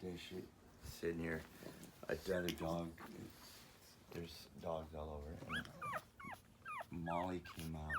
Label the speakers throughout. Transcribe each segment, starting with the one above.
Speaker 1: day sitting here. I fed a dog. There's dogs all over. And Molly came out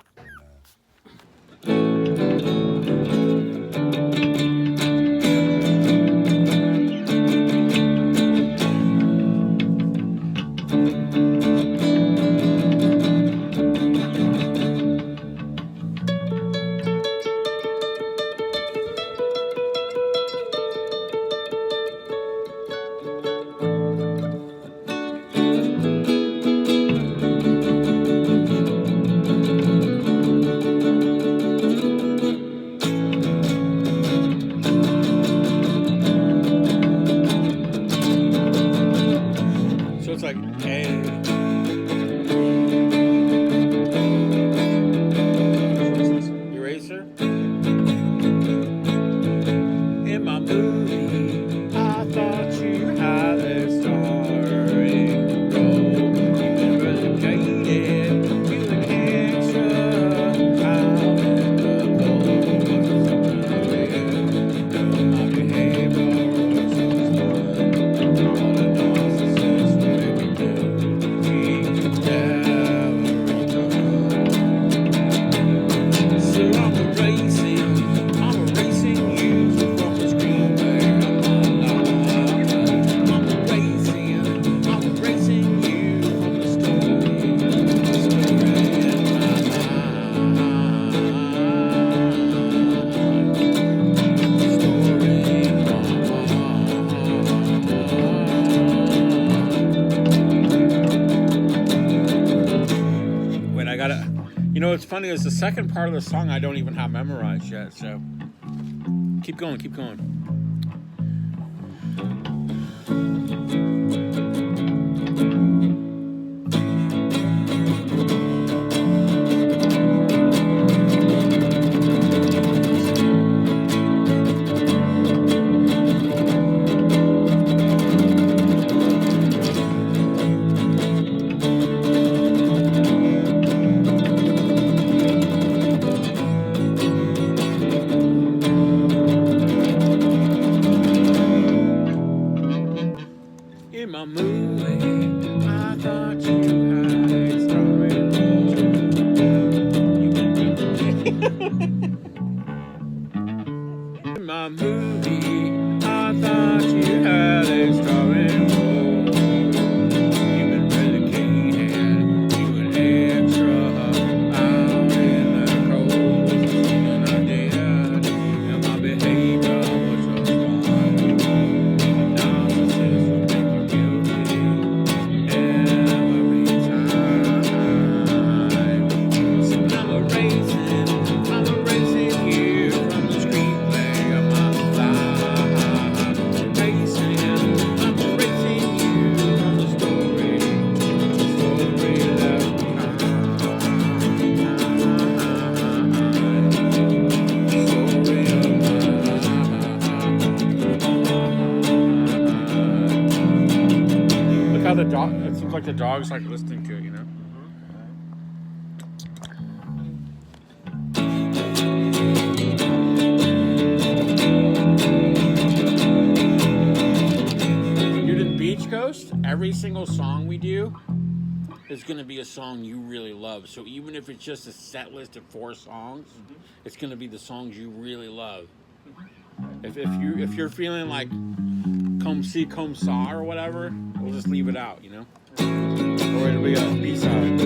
Speaker 2: What's funny is the second part of the song I don't even have memorized yet, so keep going. The dog's like listening to it, you know. Dude, in Beach Coast, every single song we do is going to be a song you really love. So even if it's just a set list of 4 songs, it's going to be the songs you really love. If you're feeling like Comme Si Comme Ça or whatever, we'll just leave it out, you know. Or it'll be a B-side.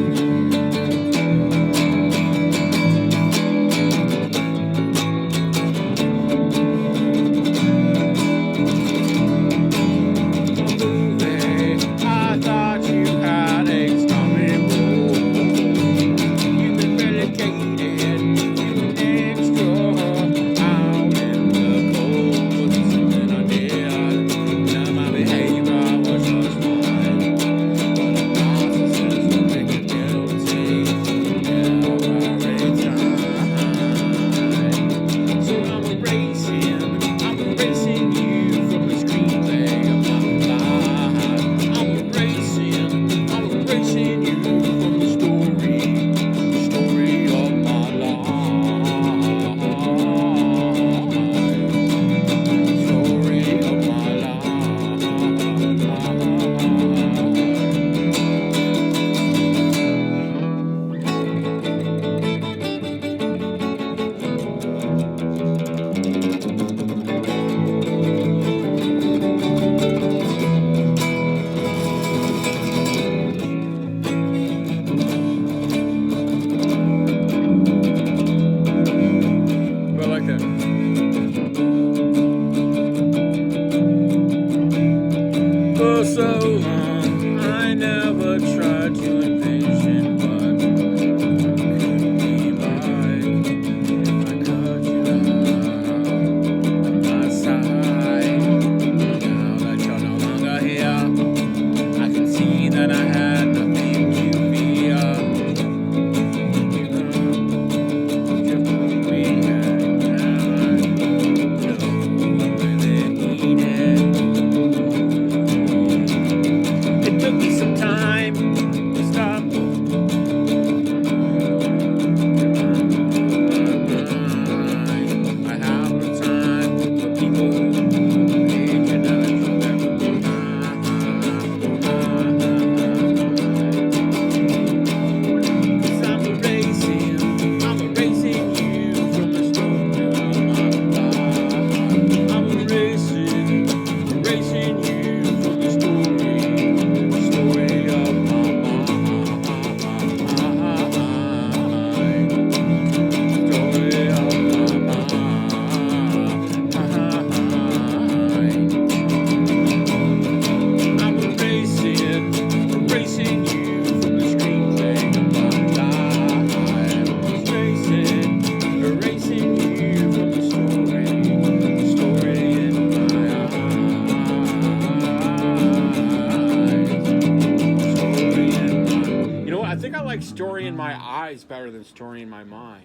Speaker 2: like story in my eyes better than story in my mind.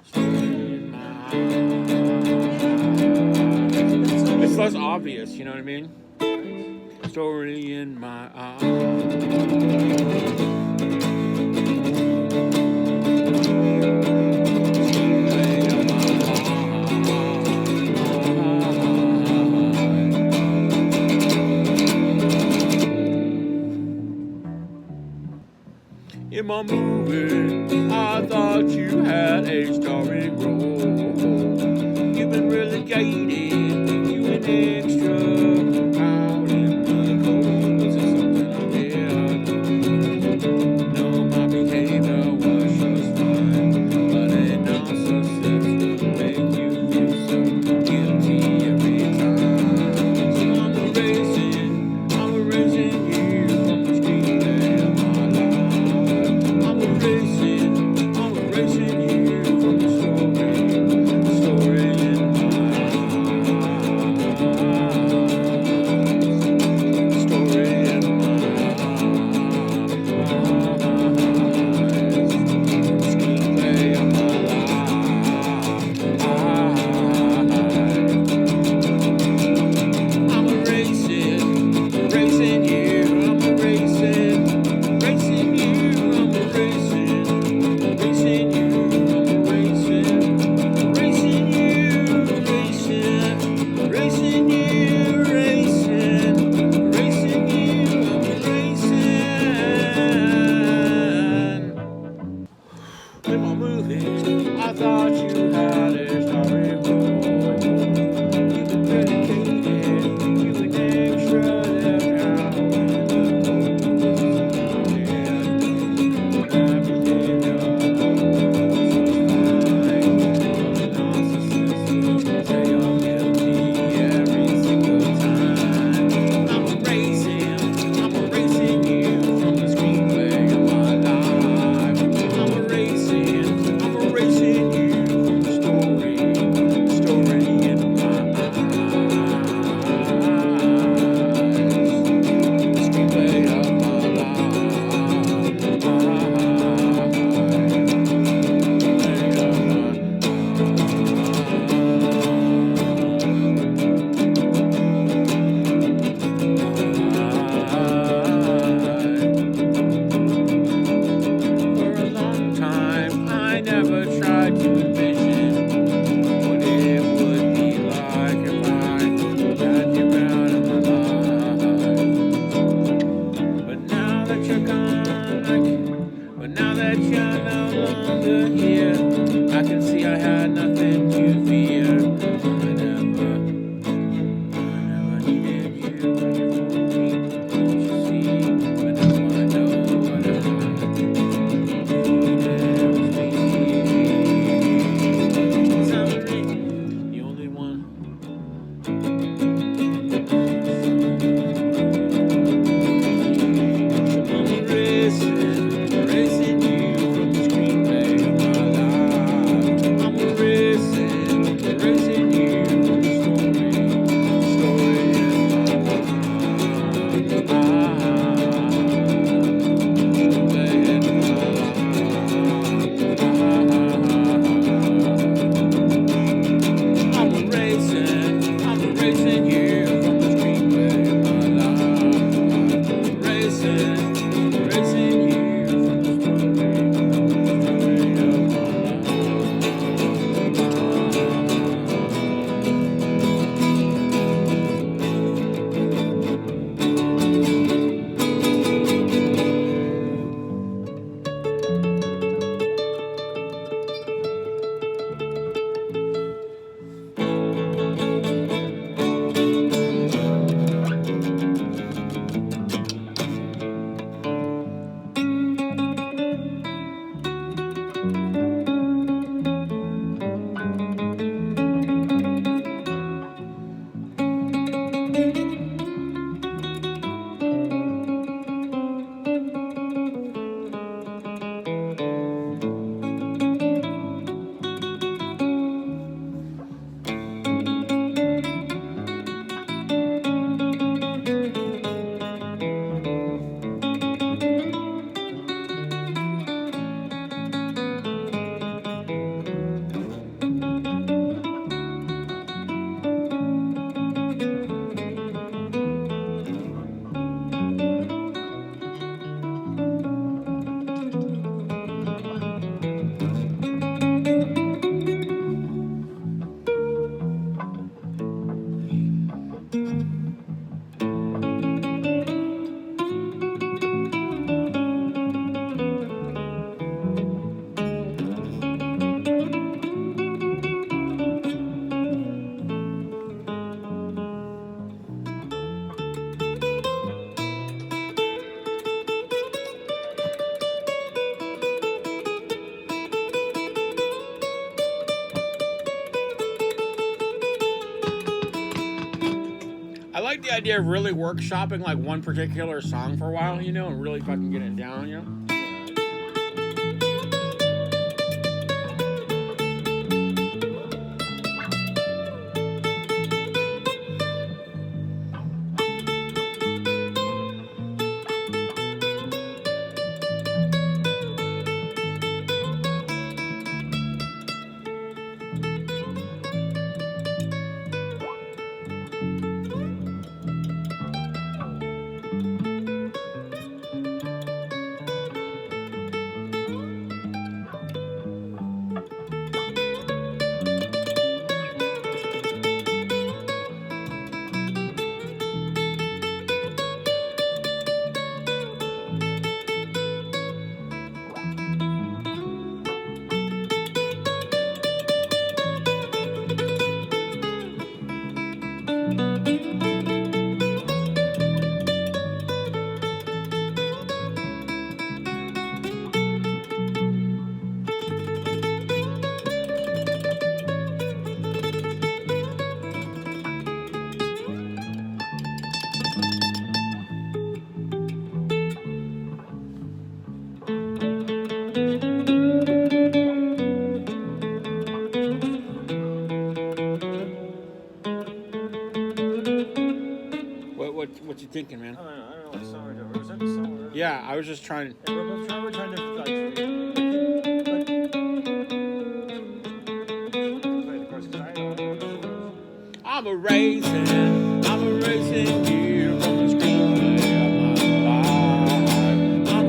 Speaker 2: Story in my eyes. It's less obvious, you know what I mean? Story in my eyes. In my movie, I thought you had a starring role. You've been relegated, you an extra out in the cold. Was it something I did? No, my behavior was just fine, but a narcissist will make you feel so guilty every time. So I'm erasing you from the screenplay of my life. I'm erasing you from the story in my eyes. Story in my eyes. Screenplay of my life. I'm erasing you. I'm erasing you. I'm erasing you. In my movies, I thought you had a starring role. You've been dedicated, you an extra left out in the cold. Narcissist, say you're guilty every single time. I'm erasing you from the screenplay of my life. I'm erasing you from the story in my eyes. Screenplay of my For a long time, I never tried to envision what it would be like if I got you out of my life. But now that you're gone, but now that you're no longer here, I can see I had nothing to fear. I never needed you when you told me, don't you see? But now I know what I the only one. I'm erasing you from the screenplay of my life. I'm erasing you from the story in my I like the idea of really workshopping like one particular song for a while, you know, and really fucking getting it down, you know. What you thinking, man?
Speaker 3: I don't know what song we're doing. Was that the song we're doing?
Speaker 2: Yeah, I was just trying.
Speaker 3: Yeah, we're trying to like play the chorus because I don't know.
Speaker 2: I'm erasing you from the screenplay of my life. I'm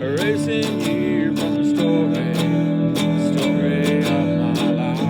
Speaker 2: erasing you from the story of my life. Story in my screenplay of my life.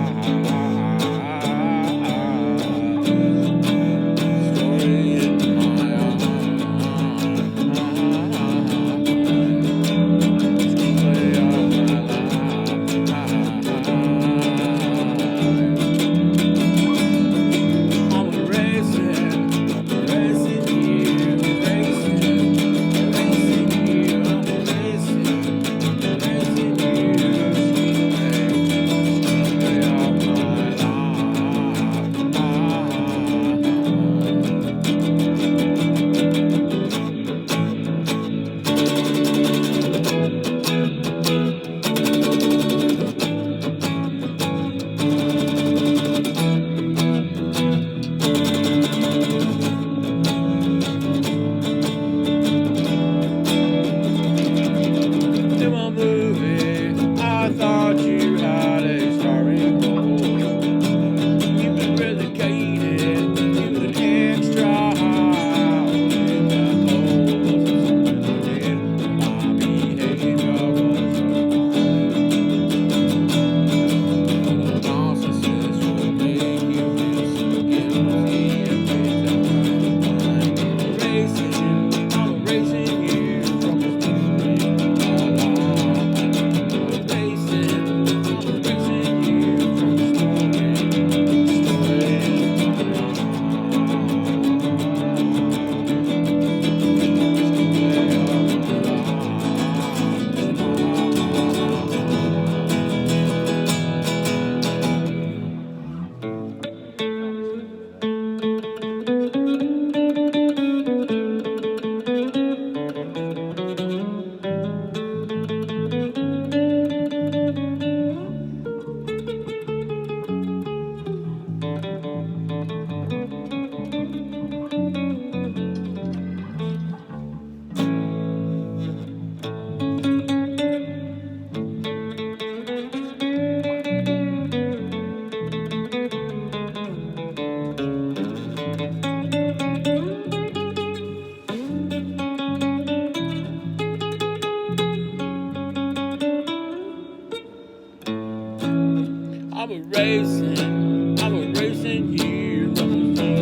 Speaker 2: I'm erasing I'm erasing you. I'm erasing you from the story.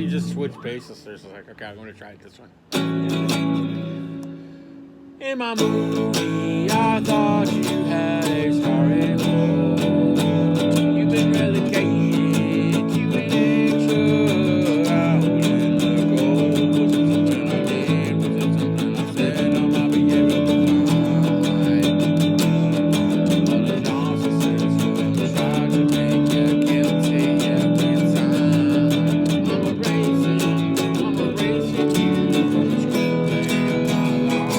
Speaker 2: you just switch bases. There's like, okay, I'm going to try it this one. In my movie, I thought you had a starring role. You've been relegated to an extra out in the cold. Was it something I did? Was it something I said? I might be able to find. But a narcissist will try to make you guilty every time. I'm erasing you from the screenplay of my life.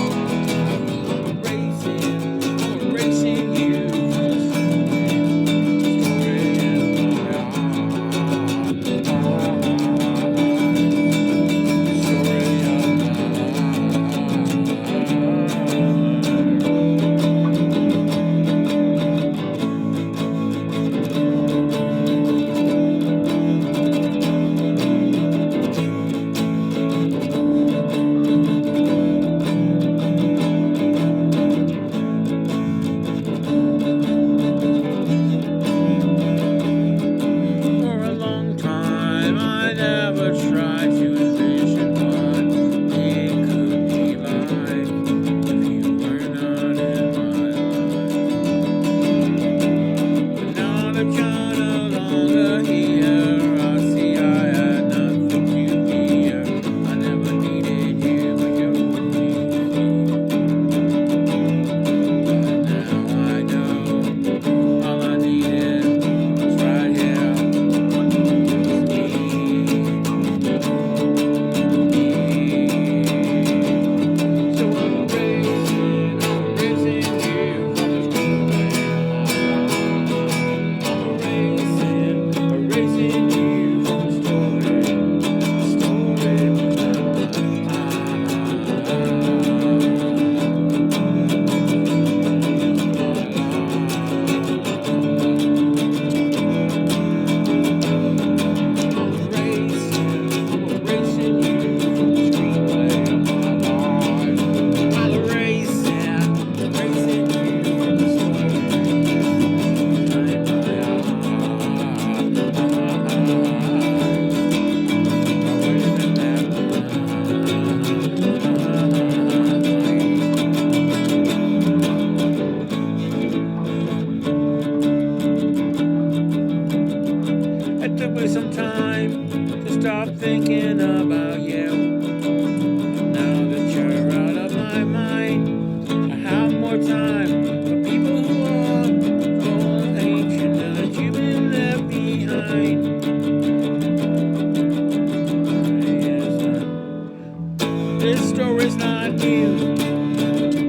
Speaker 2: I'm erasing you from the story in my For a long time, I never tried to envision what it could be like if you were not in my life. But now that you're no longer here, I see I had nothing to fear. I never needed you, but you needed me. But now I know all I needed was right here. So I'm erasing you from the screenplay of my life. I'm erasing you from the story It took me some time to stop thinking about you. Now that you're out of my mind, I have more time for people who are full of hatred. Now that you've been left behind, this story's not new.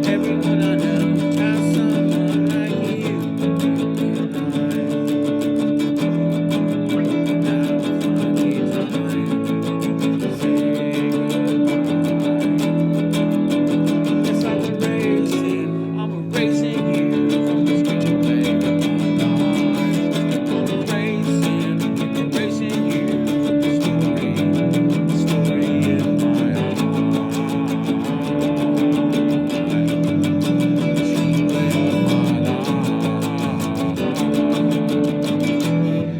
Speaker 2: Everyone I know has someone like you. I'm erasing you from the screenplay of my life. I'm erasing you from the story in my heart.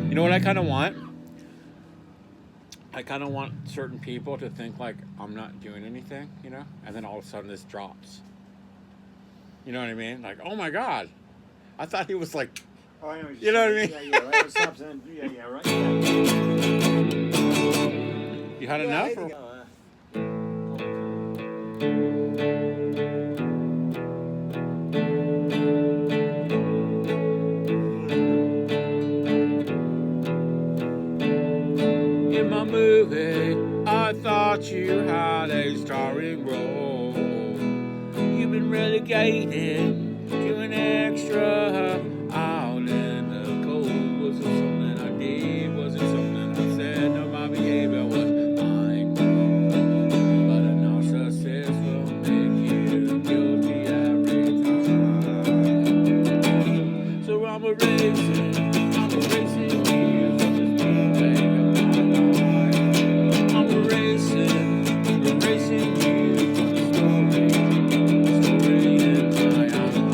Speaker 2: You know what I kind of want? I kind of want certain people to think like I'm not doing anything, you know? And then all of a sudden this drops. You know what I mean? Like, oh my God. I thought he was like,
Speaker 3: Oh, I know
Speaker 2: you know what I mean?
Speaker 3: Yeah, right. It stops and yeah, right. Yeah.
Speaker 2: You had enough?
Speaker 3: Yeah,
Speaker 2: Or? In my movie, I thought you had a starring role. You've been relegated to an extra out in the cold. Was it something I did? Was it something I said? No, my behavior was fine. But a narcissist will make you guilty every time. So I'm erasing you from the screenplay of my life. I'm erasing you from the story in my eyes.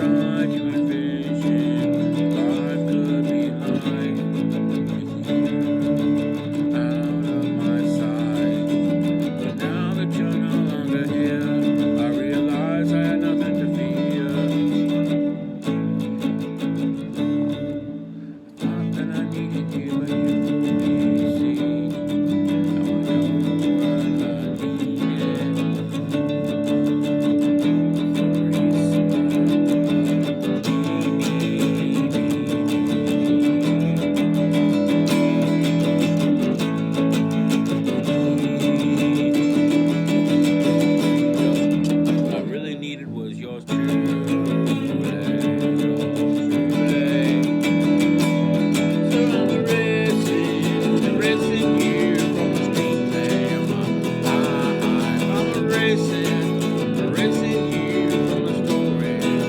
Speaker 2: tried to envision life could be like out of my sight. But now that you're no longer here, I realize I had nothing to fear. Thought that I needed you, but you couldn't see. Now I know what I needed. What I really needed was yours truly, yours truly. So I'm erasing you from the screenplay of my life. I'm erasing you from the story in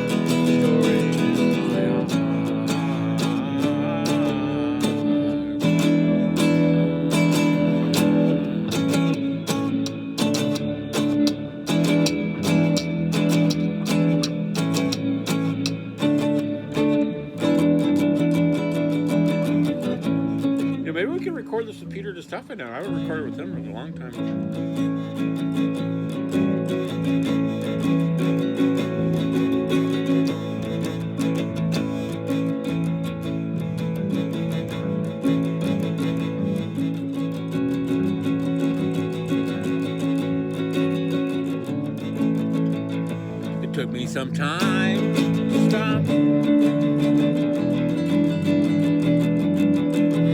Speaker 2: Yeah, maybe we can record this with Peter DeStefano now. I haven't recorded with him in a long time. It took me some time to stop.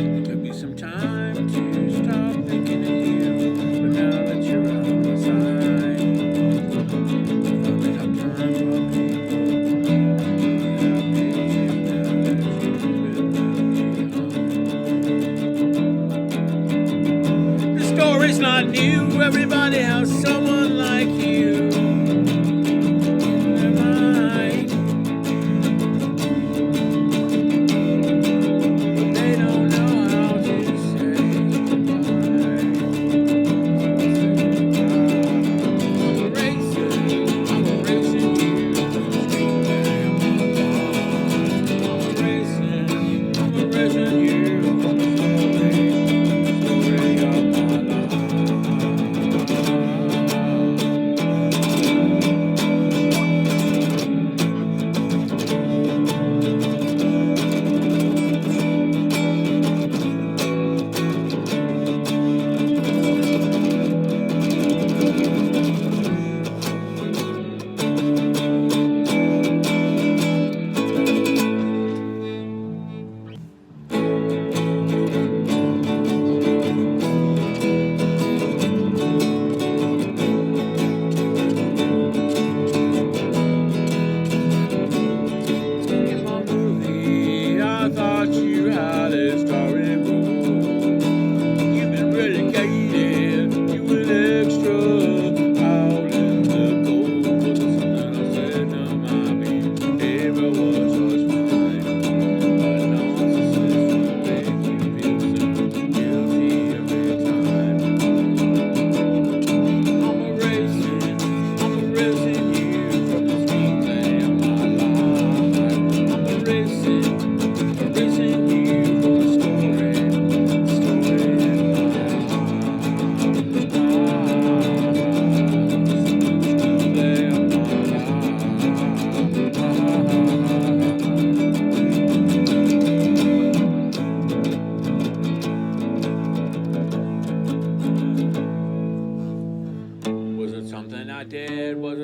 Speaker 2: It took me some time to stop thinking of you. But now that you're out of my sight, finally have time for people. Have patience now that you've been left behind. The story's not new. Everybody has someone like you.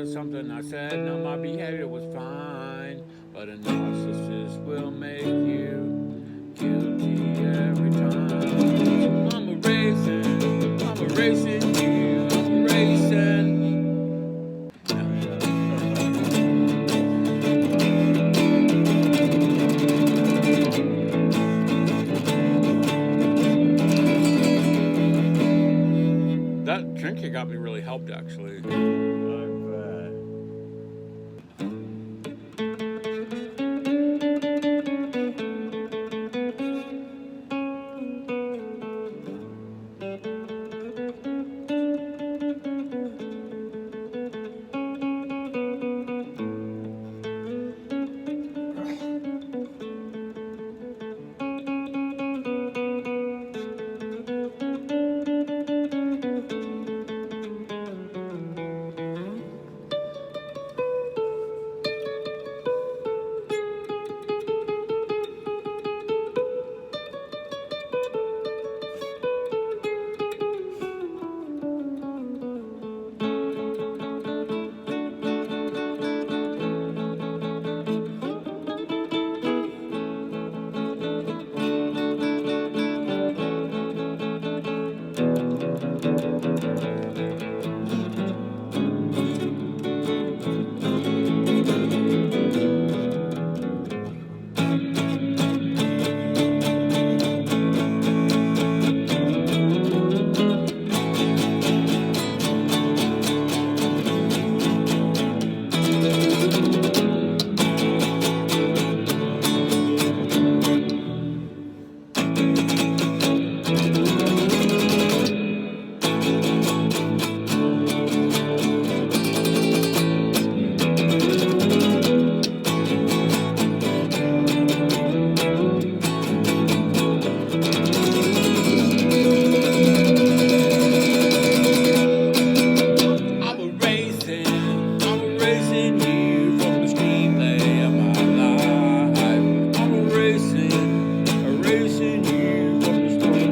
Speaker 2: something I said. No, my behavior was fine, but a narcissist will make you guilty every time. I'm erasing you, I'm erasing. That trinket got me really helped, actually. erasing you from the screenplay of my life. I'm erasing you from the story.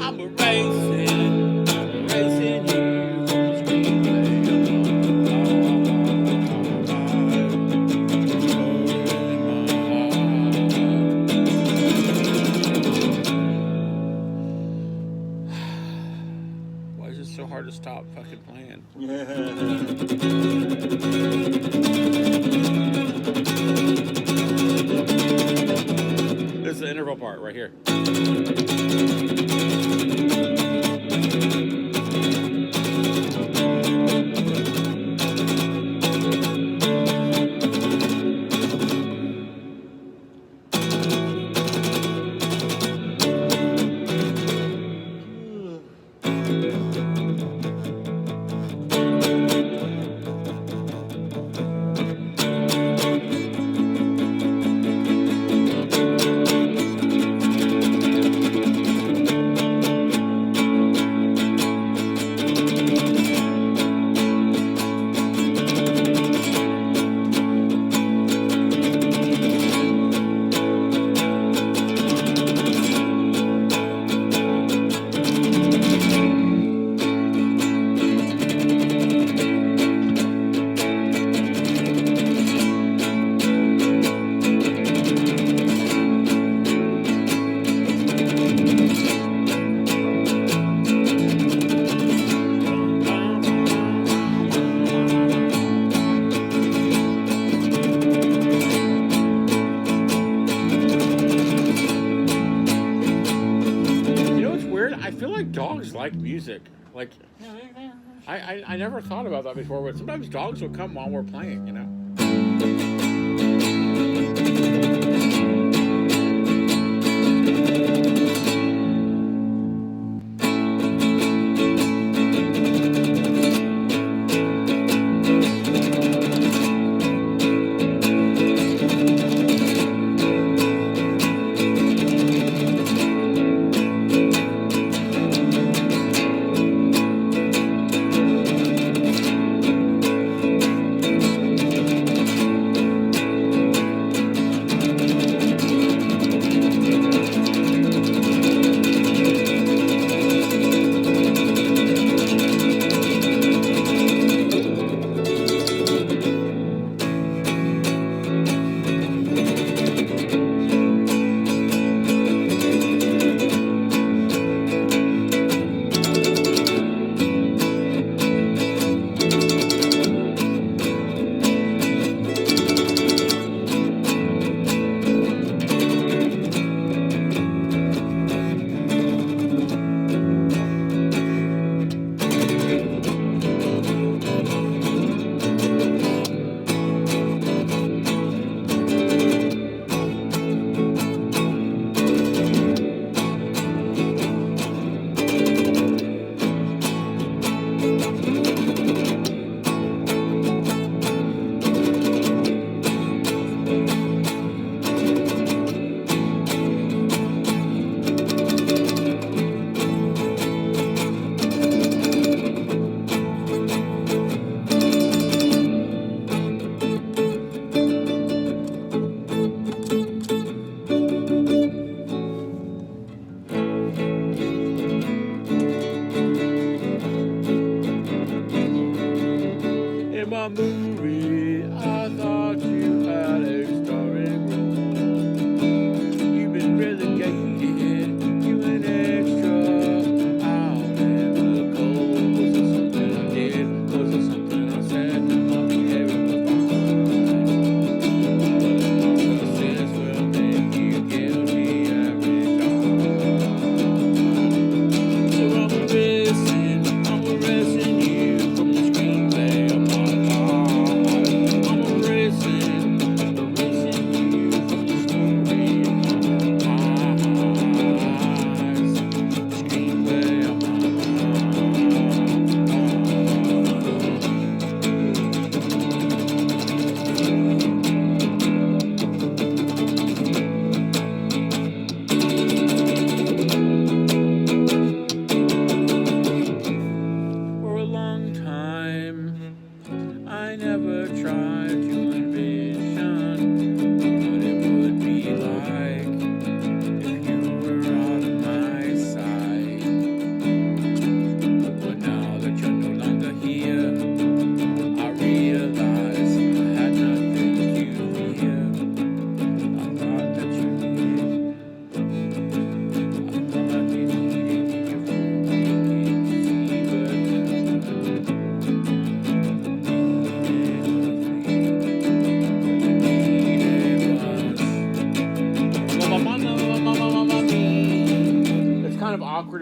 Speaker 2: I'm erasing you from the screenplay of my life. Why is it so hard to stop fucking playing? This is the interval part right here. I feel like dogs like music. Like, I never thought about that before, but sometimes dogs will come while we're playing, you know?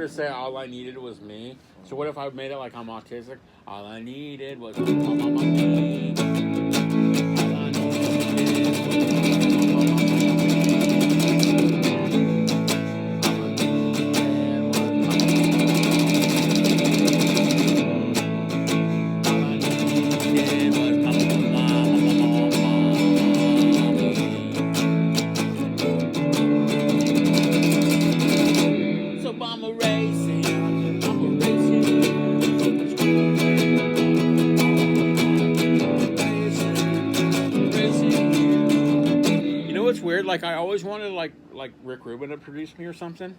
Speaker 2: to say all I needed was me. So what if I made it like I'm autistic? All I needed was me. All I needed weird. Like I always wanted like Rick Rubin to produce me or something,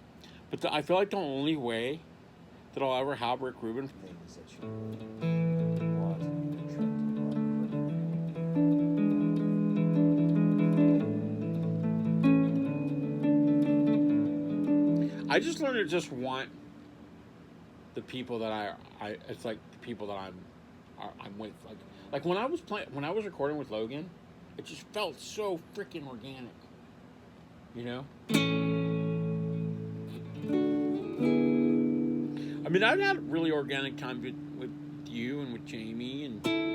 Speaker 2: but I feel like the only way that I'll ever have Rick Rubin.
Speaker 3: Things that you want and attract to.
Speaker 2: I just learned to just want the people that I it's like the people that I'm with. Like when I was recording with Logan, it just felt so freaking organic. You know? I mean, I've had really organic time with you and with Jamie and